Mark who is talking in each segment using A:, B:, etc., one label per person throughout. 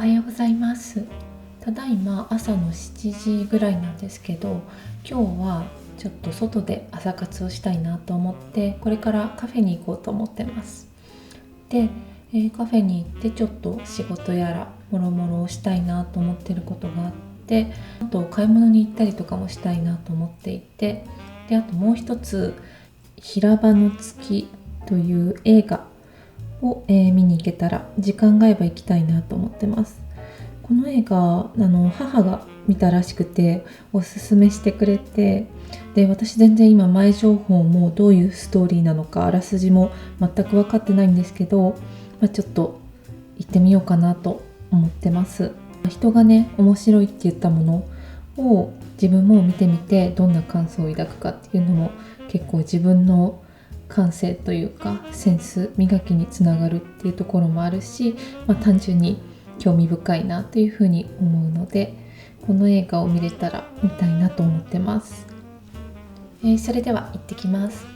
A: はようございます。ただいま朝の7時ぐらいなんですけど、今日はちょっと外で朝活をしたいなと思って、これからカフェに行こうと思ってます。で、カフェに行ってちょっと仕事やらもろもろをしたいなと思ってることがあって、あと買い物に行ったりとかもしたいなと思っていて、であともう一つ、平場の月という映画を、見に行けたら、時間が合えば行きたいなと思ってます。この映画母が見たらしくておすすめしてくれて、で私全然今前情報もどういうストーリーなのかあらすじも全く分かってないんですけど、ちょっと行ってみようかなと思ってます。人がね面白いって言ったものを自分も見てみて、どんな感想を抱くかっていうのも結構自分の感性というかセンス磨きにつながるっていうところもあるし、単純に興味深いなというふうに思うので、この映画を見れたら見たいなと思ってます。それでは行ってきます。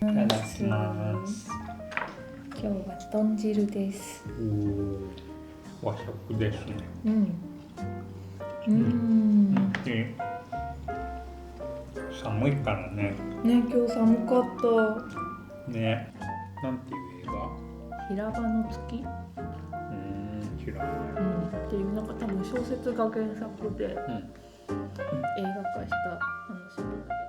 A: いただきます。今日は豚汁です。
B: 和食ですね。寒いからね。
A: ね、今日寒かった。
B: ね。なんていう映画？
A: 平場の月。
B: 知らない。
A: っていうなんか多分小説が原作で、映画化した話なんだけど。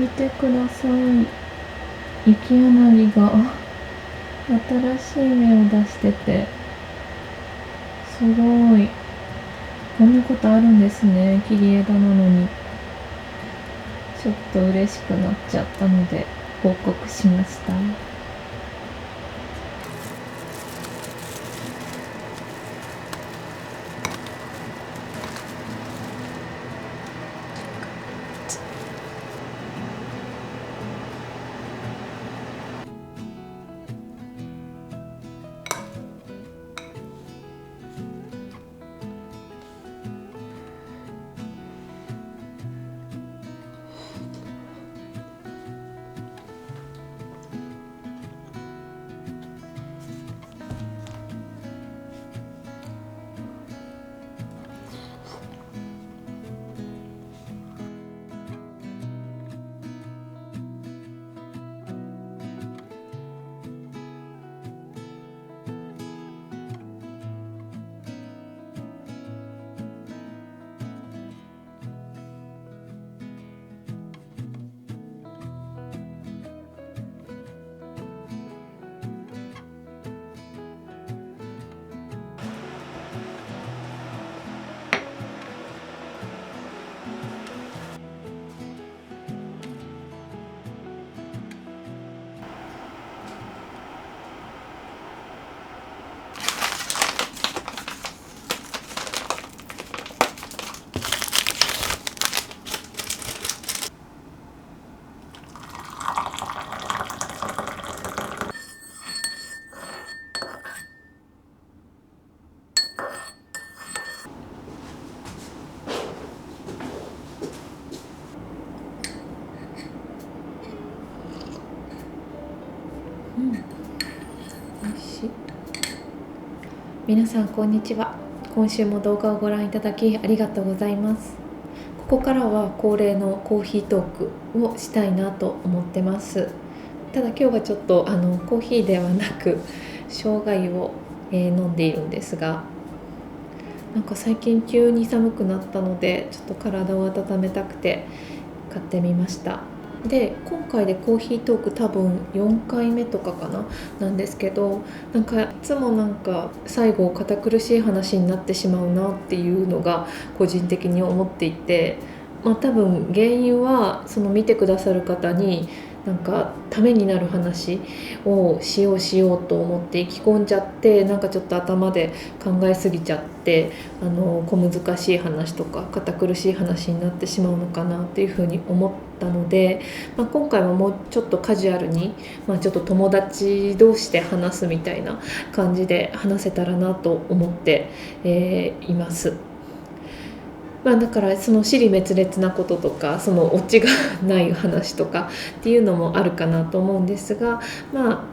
A: 見てください。雪柳が新しい芽を出してて、すごい。こんなことあるんですね。切り枝なのに。ちょっと嬉しくなっちゃったので報告しました。美味しい。皆さんこんにちは。今週も動画をご覧いただきありがとうございます。ここからは恒例のコーヒートークをしたいなと思ってます。ただ今日はちょっとコーヒーではなく生姜湯を、飲んでいるんですが、なんか最近急に寒くなったのでちょっと体を温めたくて買ってみました。で今回でコーヒートーク多分4回目とかかななんですけど、なんかいつもなんか最後堅苦しい話になってしまうなっていうのが個人的に思っていて、多分原因はその見てくださる方になんかためになる話をしようと思って意気込んじゃって、なんかちょっと頭で考えすぎちゃって小難しい話とか堅苦しい話になってしまうのかなっていうふうに思ったので、今回はもうちょっとカジュアルに、ちょっと友達同士で話すみたいな感じで話せたらなと思って、います。だからその支離滅裂なこととかそのオチがない話とかっていうのもあるかなと思うんですが、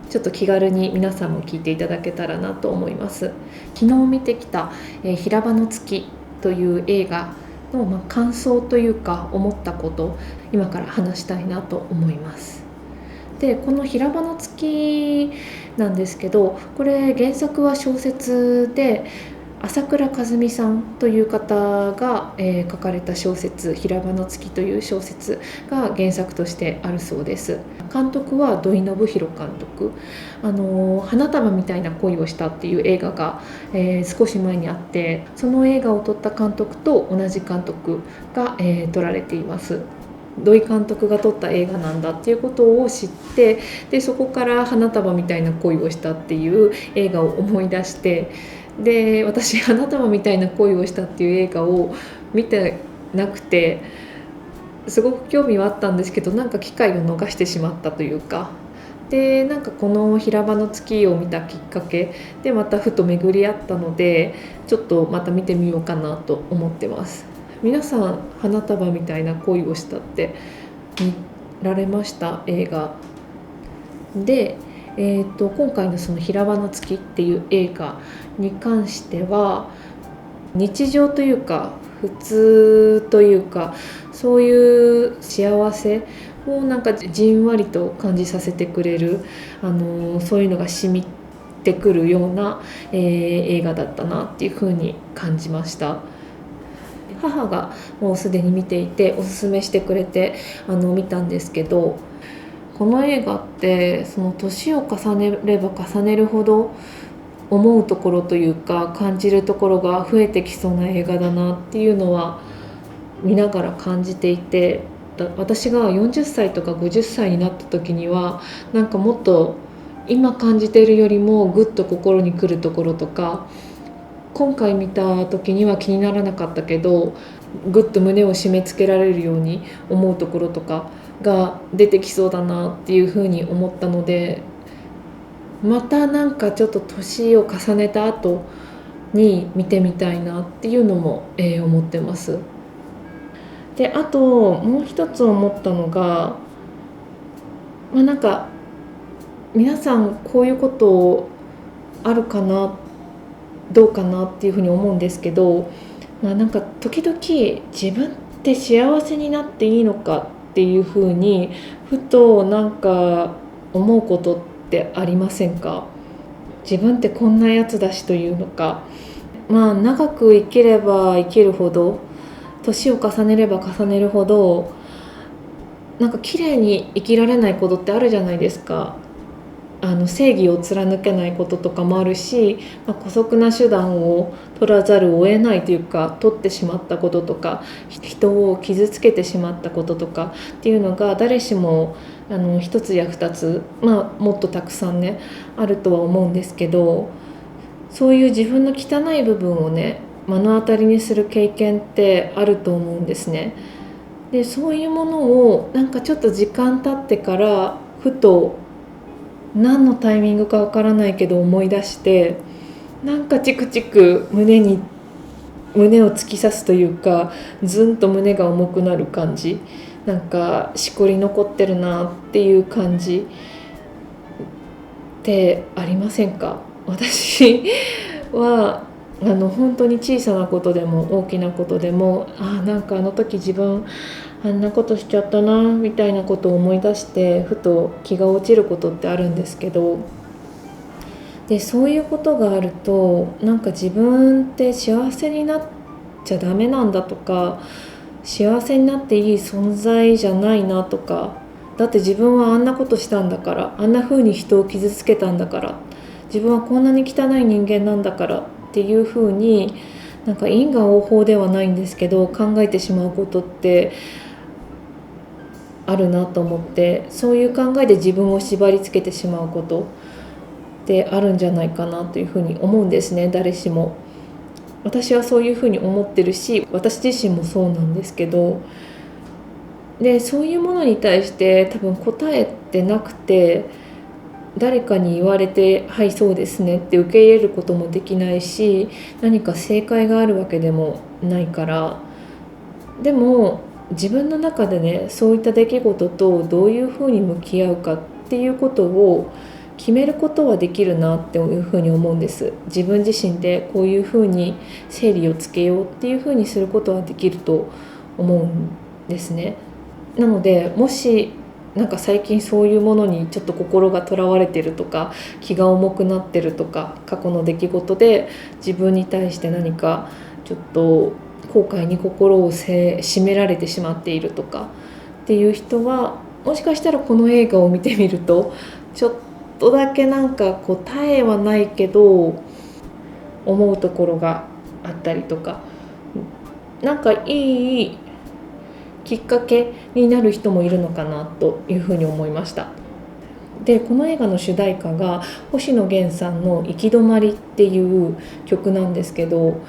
A: ちょっと気軽に皆さんも聞いていただけたらなと思います。昨日見てきた「平場の月」という映画の感想というか思ったこと今から話したいなと思います。でこの平場の月なんですけど、これ原作は小説で朝倉和美さんという方が、書かれた小説「平場の月」という小説が原作としてあるそうです。監督は土井信弘監督。花束みたいな恋をしたっていう映画が、少し前にあって、その映画を撮った監督と同じ監督が、撮られています。土井監督が撮った映画なんだっていうことを知って、でそこから花束みたいな恋をしたっていう映画を思い出して、で私花束みたいな恋をしたっていう映画を見てなくてすごく興味はあったんですけど、なんか機会を逃してしまったというか、でなんかこの平場の月を見たきっかけでまたふと巡り合ったので、ちょっとまた見てみようかなと思ってます。皆さん花束みたいな恋をしたって見られました？映画で、今回のその平場の月っていう映画に関しては日常というか普通というかそういう幸せをなんかじんわりと感じさせてくれる、そういうのが染みてくるような、映画だったなっていうふうに感じました。母がもうすでに見ていておすすめしてくれて見たんですけど、この映画ってその年を重ねれば重ねるほど思うところというか感じるところが増えてきそうな映画だなっていうのは見ながら感じていて、私が40歳とか50歳になった時にはなんかもっと今感じているよりもぐっと心に来るところとか、今回見た時には気にならなかったけどぐっと胸を締め付けられるように思うところとかが出てきそうだなっていうふうに思ったので、またなんかちょっと年を重ねた後に見てみたいなっていうのも、思ってます。であともう一つ思ったのが、なんか皆さんこういうことあるかなどうかなっていうふうに思うんですけど、なんか時々自分って幸せになっていいのかっていうふうにふとなんか思うことってありませんか？自分ってこんなやつだしというのか、長く生きれば生きるほど、年を重ねれば重ねるほどなんか綺麗に生きられないことってあるじゃないですか。正義を貫けないこととかもあるし、姑息な手段を取らざるを得ないというか取ってしまったこととか人を傷つけてしまったこととかっていうのが誰しも一つや二つ、もっとたくさんねあるとは思うんですけど、そういう自分の汚い部分をね目の当たりにする経験ってあると思うんですね。でそういうものをなんかちょっと時間経ってからふと何のタイミングかわからないけど思い出して、なんかチクチク胸を突き刺すというかずんと胸が重くなる感じ、なんかしこり残ってるなっていう感じってありませんか？私は本当に小さなことでも大きなことでもなんかあの時自分あんなことしちゃったなみたいなことを思い出してふと気が落ちることってあるんですけど、でそういうことがあるとなんか自分って幸せになっちゃダメなんだとか、幸せになっていい存在じゃないなとか、だって自分はあんなことしたんだから、あんな風に人を傷つけたんだから、自分はこんなに汚い人間なんだからっていう風になんか因果応報ではないんですけど考えてしまうことってあるなと思って、そういう考えで自分を縛りつけてしまうことってあるんじゃないかなというふうに思うんですね。誰しも私はそういうふうに思ってるし、私自身もそうなんですけど、でそういうものに対して多分答えってなくて、誰かに言われてはいそうですねって受け入れることもできないし、何か正解があるわけでもないから、でも自分の中でねそういった出来事とどういうふうに向き合うかっていうことを決めることはできるなっていうふうに思うんです。自分自身でこういうふうに整理をつけようっていうふうにすることはできると思うんですね。なのでもしなんか最近そういうものにちょっと心がとらわれてるとか気が重くなってるとか、過去の出来事で自分に対して何かちょっと後悔に心を締められてしまっているとかっていう人は、もしかしたらこの映画を見てみるとちょっとだけなんか答えはないけど思うところがあったりとか、なんかいいきっかけになる人もいるのかなというふうに思いました。でこの映画の主題歌が星野源さんの「行き止まり」っていう曲なんですけど、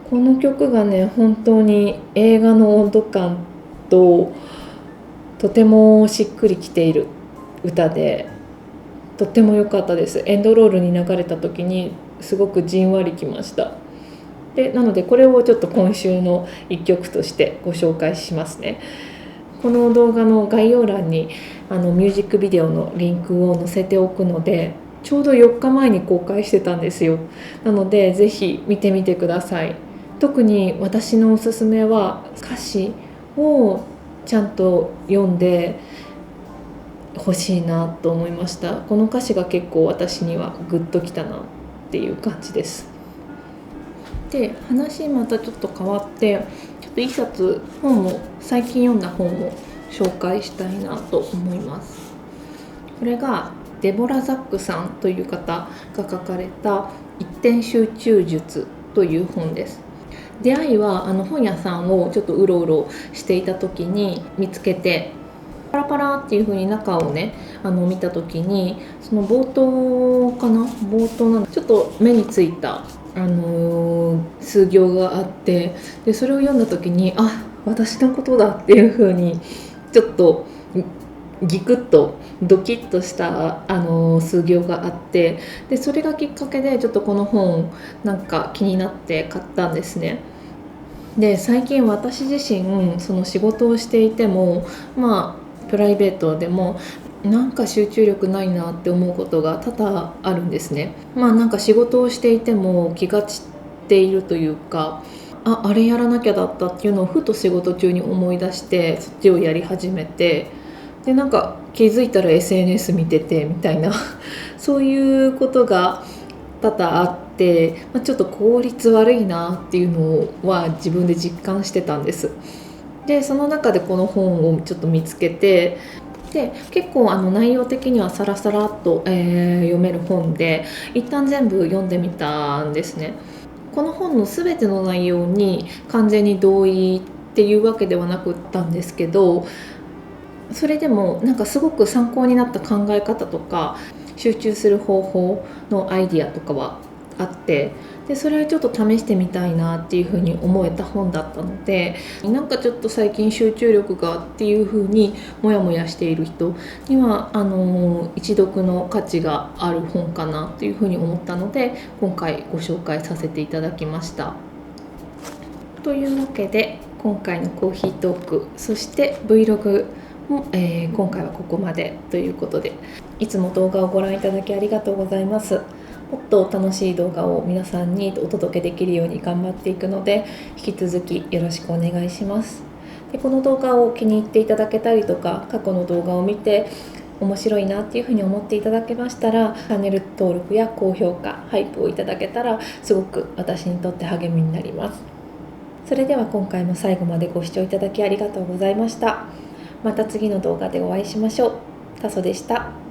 A: この曲がね本当に映画の温度感ととてもしっくりきている歌で、とっても良かったです。エンドロールに流れた時にすごくじんわりきました。でなのでこれをちょっと今週の一曲としてご紹介しますね。この動画の概要欄にミュージックビデオのリンクを載せておくので、ちょうど4日前に公開してたんですよ。なのでぜひ見てみてください。特に私のおすすめは歌詞をちゃんと読んでほしいなと思いました。この歌詞が結構私にはグッときたなっていう感じです。で話またちょっと変わって、ちょっ一冊本を最近読んだ本を紹介したいなと思います。これがデボラ・ザックさんという方が書かれた一点集中術という本です。出会いは本屋さんをちょっとうろうろしていた時に見つけて、パラパラっていう風に中をね見た時に、その冒頭のちょっと目についた数行があって、でそれを読んだ時に私のことだっていう風にちょっとギクッとドキッとした数行があって、でそれがきっかけでちょっとこの本なんか気になって買ったんですね。で最近私自身その仕事をしていてもプライベートでもなんか集中力ないなって思うことが多々あるんですね。なんか仕事をしていても気が散っているというか、あれやらなきゃだったっていうのをふと仕事中に思い出してそっちをやり始めて、でなんか気づいたら SNS 見ててみたいなそういうことが多々あって、ちょっと効率悪いなっていうのは自分で実感してたんです。でその中でこの本をちょっと見つけて、で結構内容的にはサラサラっと、読める本で一旦全部読んでみたんですね。この本の全ての内容に完全に同意っていうわけではなくったんですけど、それでもなんかすごく参考になった考え方とか集中する方法のアイディアとかはあって、でそれをちょっと試してみたいなっていうふうに思えた本だったので、なんかちょっと最近集中力がっていうふうにモヤモヤしている人には一読の価値がある本かなっていうふうに思ったので、今回ご紹介させていただきました。というわけで今回のコーヒートーク、そして Vlog も、今回はここまでということで、いつも動画をご覧いただきありがとうございます。もっと楽しい動画を皆さんにお届けできるように頑張っていくので、引き続きよろしくお願いします。でこの動画を気に入っていただけたりとか、過去の動画を見て面白いなっていうふうに思っていただけましたら、チャンネル登録や高評価、ハイプをいただけたらすごく私にとって励みになります。それでは今回も最後までご視聴いただきありがとうございました。また次の動画でお会いしましょう。タソでした。